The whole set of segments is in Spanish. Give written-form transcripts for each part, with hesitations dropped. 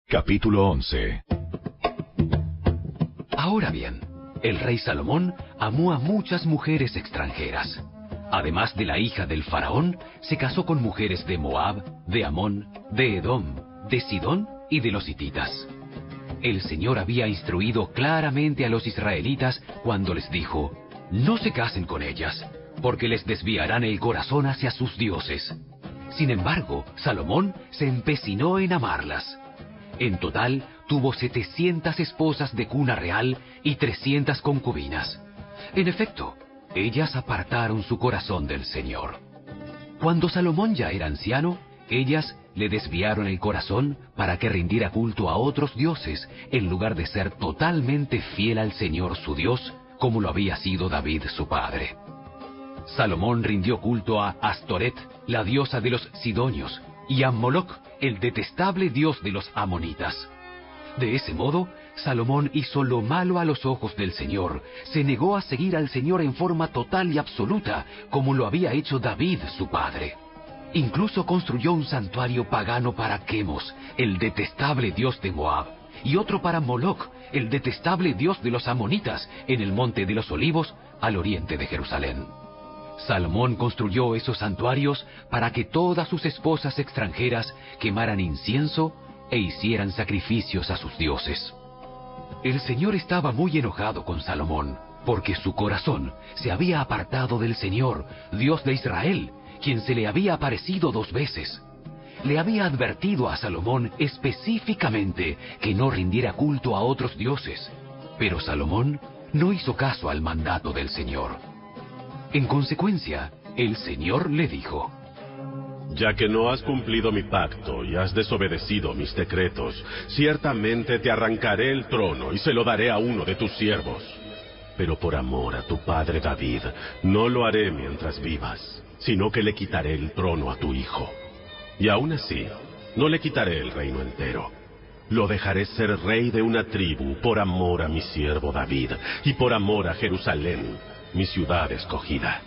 Capítulo 11. Ahora bien, el rey Salomón amó a muchas mujeres extranjeras. Además de la hija del faraón, se casó con mujeres de Moab, de Amón, de Edom, de Sidón y de los hititas. El Señor había instruido claramente a los israelitas cuando les dijo: no se casen con ellas, porque les desviarán el corazón hacia sus dioses. Sin embargo, Salomón se empecinó en amarlas. En total, tuvo 700 esposas de cuna real y 300 concubinas. En efecto, ellas apartaron su corazón del Señor. Cuando Salomón ya era anciano, ellas le desviaron el corazón para que rindiera culto a otros dioses, en lugar de ser totalmente fiel al Señor su Dios, como lo había sido David su padre. Salomón rindió culto a Astoret, la diosa de los sidonios, y a Moloc, el detestable dios de los amonitas. De ese modo, Salomón hizo lo malo a los ojos del Señor, se negó a seguir al Señor en forma total y absoluta, como lo había hecho David su padre. Incluso construyó un santuario pagano para Quemos, el detestable dios de Moab, y otro para Moloc, el detestable dios de los amonitas, en el monte de los Olivos, al oriente de Jerusalén. Salomón construyó esos santuarios para que todas sus esposas extranjeras quemaran incienso e hicieran sacrificios a sus dioses. El Señor estaba muy enojado con Salomón, porque su corazón se había apartado del Señor, Dios de Israel, quien se le había aparecido 2 veces. Le había advertido a Salomón específicamente que no rindiera culto a otros dioses, pero Salomón no hizo caso al mandato del Señor. En consecuencia, el Señor le dijo: ya que no has cumplido mi pacto y has desobedecido mis decretos, ciertamente te arrancaré el trono y se lo daré a uno de tus siervos. Pero por amor a tu padre David, no lo haré mientras vivas, sino que le quitaré el trono a tu hijo. Y aún así, no le quitaré el reino entero. Lo dejaré ser rey de una tribu por amor a mi siervo David y por amor a Jerusalén, mi ciudad escogida.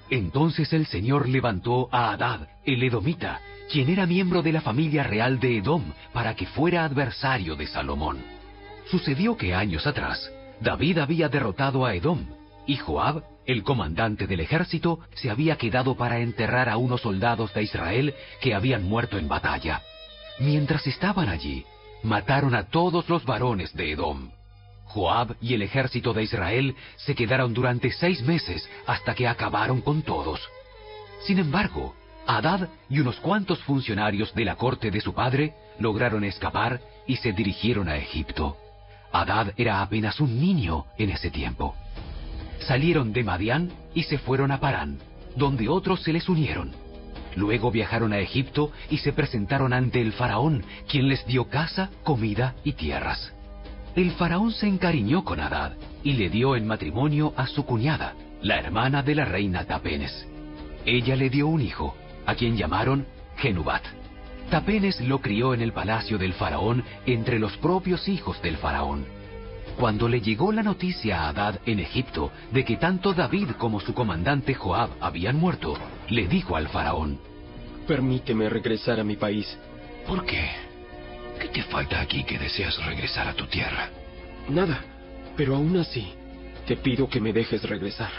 Entonces el Señor levantó a Hadad, el edomita, quien era miembro de la familia real de Edom, para que fuera adversario de Salomón. Sucedió que años atrás, David había derrotado a Edom, y Joab, el comandante del ejército, se había quedado para enterrar a unos soldados de Israel que habían muerto en batalla. Mientras estaban allí, mataron a todos los varones de Edom. Joab y el ejército de Israel se quedaron durante 6 meses hasta que acabaron con todos. Sin embargo, Hadad y unos cuantos funcionarios de la corte de su padre lograron escapar y se dirigieron a Egipto. Hadad era apenas un niño en ese tiempo. Salieron de Madián y se fueron a Parán, donde otros se les unieron. Luego viajaron a Egipto y se presentaron ante el faraón, quien les dio casa, comida y tierras. El faraón se encariñó con Hadad y le dio en matrimonio a su cuñada, la hermana de la reina Tapenes. Ella le dio un hijo, a quien llamaron Genubat. Tapenes lo crió en el palacio del faraón entre los propios hijos del faraón. Cuando le llegó la noticia a Hadad en Egipto de que tanto David como su comandante Joab habían muerto, le dijo al faraón: permíteme regresar a mi país. ¿Por qué? ¿Qué te falta aquí que deseas regresar a tu tierra? Nada, pero aún así, te pido que me dejes regresar.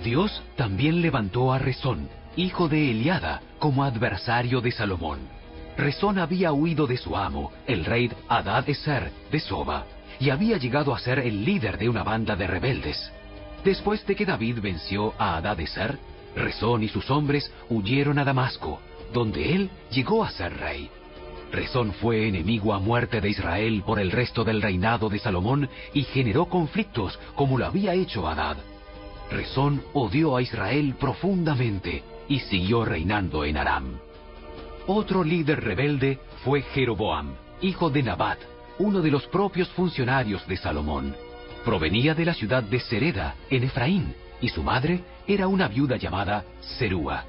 Dios también levantó a Rezón, hijo de Eliada, como adversario de Salomón. Rezón había huido de su amo, el rey Hadad-ezer de Soba, y había llegado a ser el líder de una banda de rebeldes. Después de que David venció a Hadad-ezer, Rezón y sus hombres huyeron a Damasco, donde él llegó a ser rey. Rezón fue enemigo a muerte de Israel por el resto del reinado de Salomón y generó conflictos como lo había hecho Hadad. Rezón odió a Israel profundamente y siguió reinando en Aram. Otro líder rebelde fue Jeroboam, hijo de Nabat, uno de los propios funcionarios de Salomón. Provenía de la ciudad de Sereda, en Efraín, y su madre era una viuda llamada Serúa.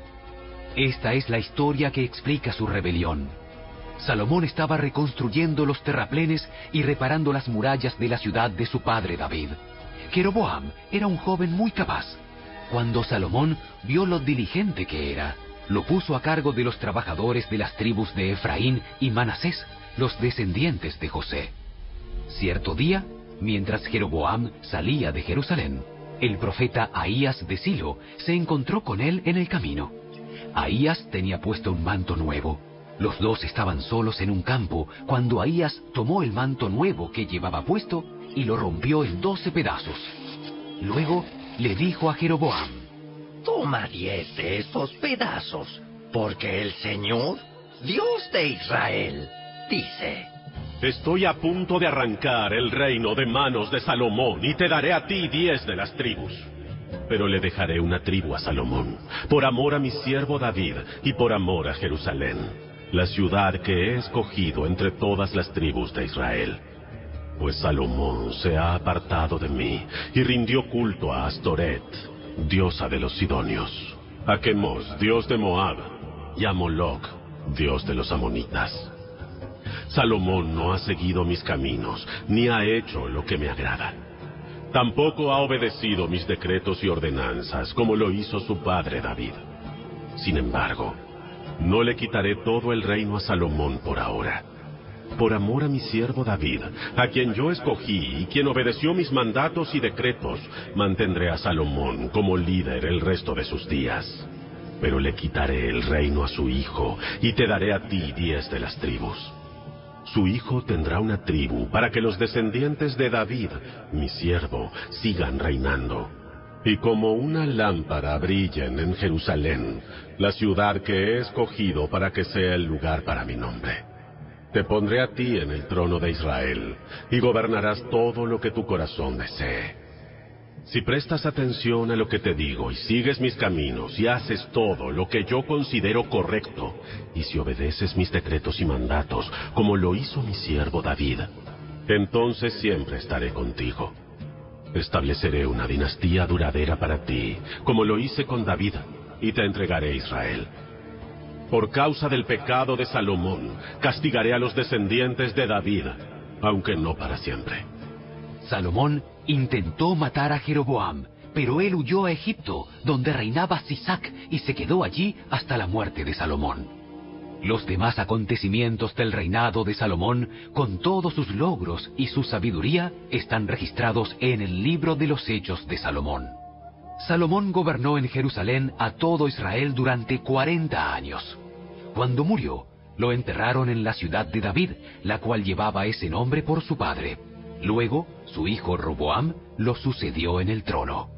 Esta es la historia que explica su rebelión. Salomón estaba reconstruyendo los terraplenes y reparando las murallas de la ciudad de su padre David. Jeroboam era un joven muy capaz. Cuando Salomón vio lo diligente que era, lo puso a cargo de los trabajadores de las tribus de Efraín y Manasés, los descendientes de José. Cierto día, mientras Jeroboam salía de Jerusalén, el profeta Ahías de Silo se encontró con él en el camino. Ahías tenía puesto un manto nuevo. Los dos estaban solos en un campo cuando Ahías tomó el manto nuevo que llevaba puesto y lo rompió en 12 pedazos. Luego le dijo a Jeroboam: Toma 10 de estos pedazos, porque el Señor, Dios de Israel, dice: Estoy a punto de arrancar el reino de manos de Salomón y te daré a ti 10 de las tribus. Pero le dejaré una tribu a Salomón, por amor a mi siervo David y por amor a Jerusalén, la ciudad que he escogido entre todas las tribus de Israel. Pues Salomón se ha apartado de mí y rindió culto a Astoret, diosa de los sidonios, a Quemos, dios de Moab, y a Moloc, dios de los amonitas. Salomón no ha seguido mis caminos, ni ha hecho lo que me agrada. Tampoco ha obedecido mis decretos y ordenanzas, como lo hizo su padre David. Sin embargo, no le quitaré todo el reino a Salomón por ahora. Por amor a mi siervo David, a quien yo escogí y quien obedeció mis mandatos y decretos, mantendré a Salomón como líder el resto de sus días. Pero le quitaré el reino a su hijo y te daré a ti 10 de las tribus. Su hijo tendrá una tribu para que los descendientes de David, mi siervo, sigan reinando. Y como una lámpara brillen en Jerusalén, la ciudad que he escogido para que sea el lugar para mi nombre. Te pondré a ti en el trono de Israel, y gobernarás todo lo que tu corazón desee. Si prestas atención a lo que te digo y sigues mis caminos y haces todo lo que yo considero correcto, y si obedeces mis decretos y mandatos, como lo hizo mi siervo David, entonces siempre estaré contigo. Estableceré una dinastía duradera para ti, como lo hice con David, y te entregaré Israel. Por causa del pecado de Salomón, castigaré a los descendientes de David, aunque no para siempre. Salomón intentó matar a Jeroboam, pero él huyó a Egipto, donde reinaba Sisac, y se quedó allí hasta la muerte de Salomón. Los demás acontecimientos del reinado de Salomón, con todos sus logros y su sabiduría, están registrados en el libro de los Hechos de Salomón. Salomón gobernó en Jerusalén a todo Israel durante 40 años. Cuando murió, lo enterraron en la ciudad de David, la cual llevaba ese nombre por su padre. Luego, su hijo Roboam lo sucedió en el trono.